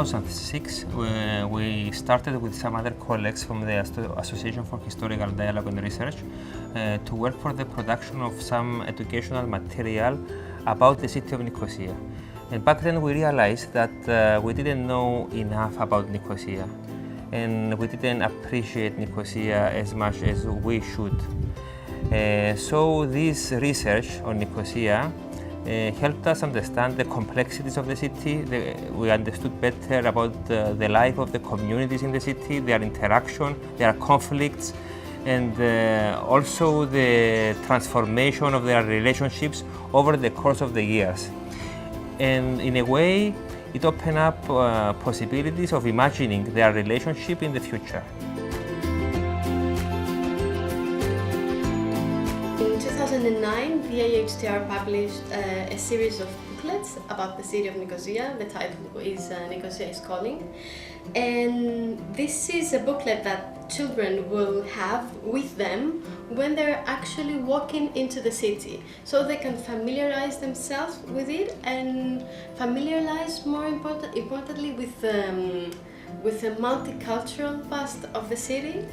2006, we started with some other colleagues from the Association for Historical Dialogue and Research to work for the production of some educational material about the city of Nicosia. And back then we realized that we didn't know enough about Nicosia, and we didn't appreciate Nicosia as much as we should. So this research on Nicosia helped us understand the complexities of the city. We understood better about the life of the communities in the city, their interaction, their conflicts, and also the transformation of their relationships over the course of the years. And in a way, it opened up possibilities of imagining their relationship in the future. In 2009, the AHTR published a series of booklets about the city of Nicosia. The title is Nicosia is Calling. And this is a booklet that children will have with them when they're actually walking into the city, so they can familiarize themselves with it and familiarize more importantly with the multicultural past of the city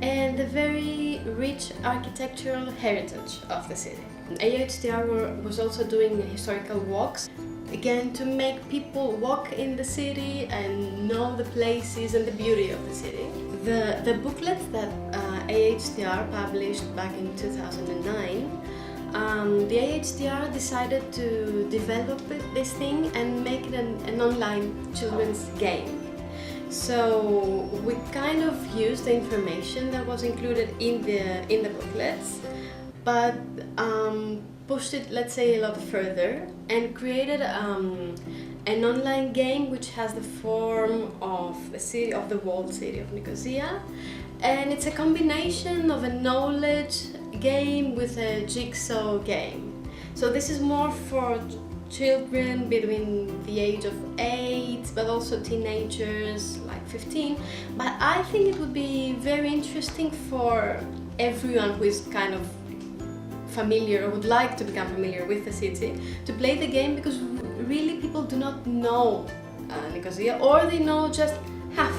and the very rich architectural heritage of the city. AHTR was also doing historical walks, again to make people walk in the city and know the places and the beauty of the city. The booklet that AHTR published back in 2009, the AHTR decided to develop this thing and make it an online children's game. So we kind of used the information that was included in the booklets, but pushed it, let's say, a lot further and created an online game which has the form of the walled city of Nicosia, and it's a combination of a knowledge game with a jigsaw game. So this is more for children between the age of 8, but also teenagers like 15. But I think it would be very interesting for everyone who is kind of familiar or would like to become familiar with the city to play the game, because really people do not know Nicosia, or they know just half.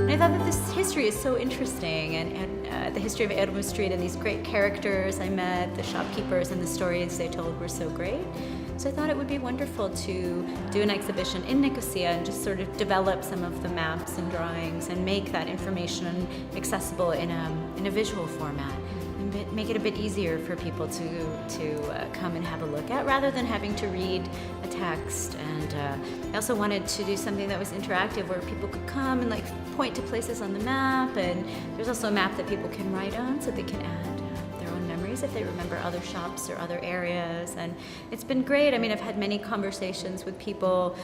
I thought that this history is so interesting, and the history of Ermo Street and these great characters I met, the shopkeepers and the stories they told were so great. So I thought it would be wonderful to do an exhibition in Nicosia and just sort of develop some of the maps and drawings and make that information accessible in a visual format, and make it a bit easier for people to come and have a look at, rather than having to read a text. And I also wanted to do something that was interactive, where people could come and like point to places on the map, and there's also a map that people can write on so they can add if they remember other shops or other areas. And it's been great. I mean, I've had many conversations with people,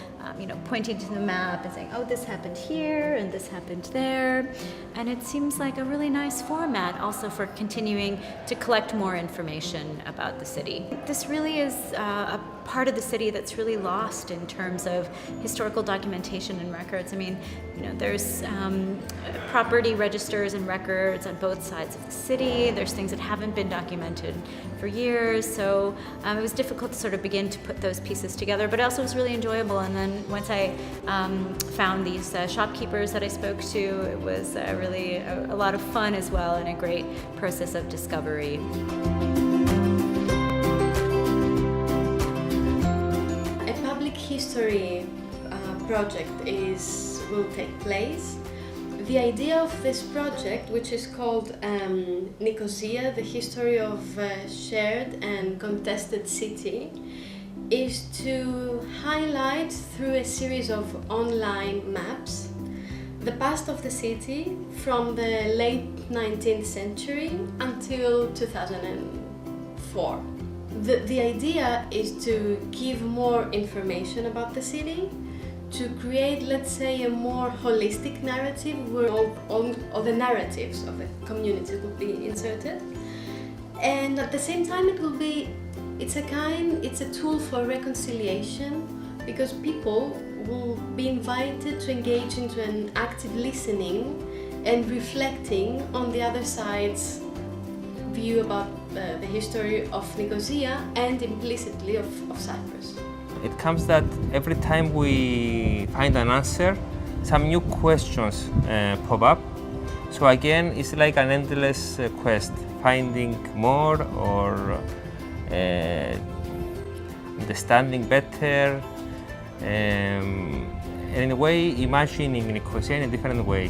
pointing to the map and saying, oh, this happened here and this happened there. And it seems like a really nice format also for continuing to collect more information about the city. This really is a part of the city that's really lost in terms of historical documentation and records. I mean, there's property registers and records on both sides of the city. There's things that haven't been documented for years, so it was difficult to sort of begin to put those pieces together, but also was really enjoyable. And then once I found these shopkeepers that I spoke to, it was really a lot of fun as well, and a great process of discovery. History project will take place. The idea of this project, which is called Nicosia, the history of a shared and contested city, is to highlight through a series of online maps the past of the city from the late 19th century until 2004. The idea is to give more information about the city, to create, let's say, a more holistic narrative where all the narratives of the community will be inserted. And at the same time, it's a tool for reconciliation, because people will be invited to engage into an active listening and reflecting on the other side's view about the history of Nicosia and implicitly of Cyprus. It comes that every time we find an answer, some new questions pop up. So again, it's like an endless quest, finding more or understanding better, and in a way imagining Nicosia in a different way.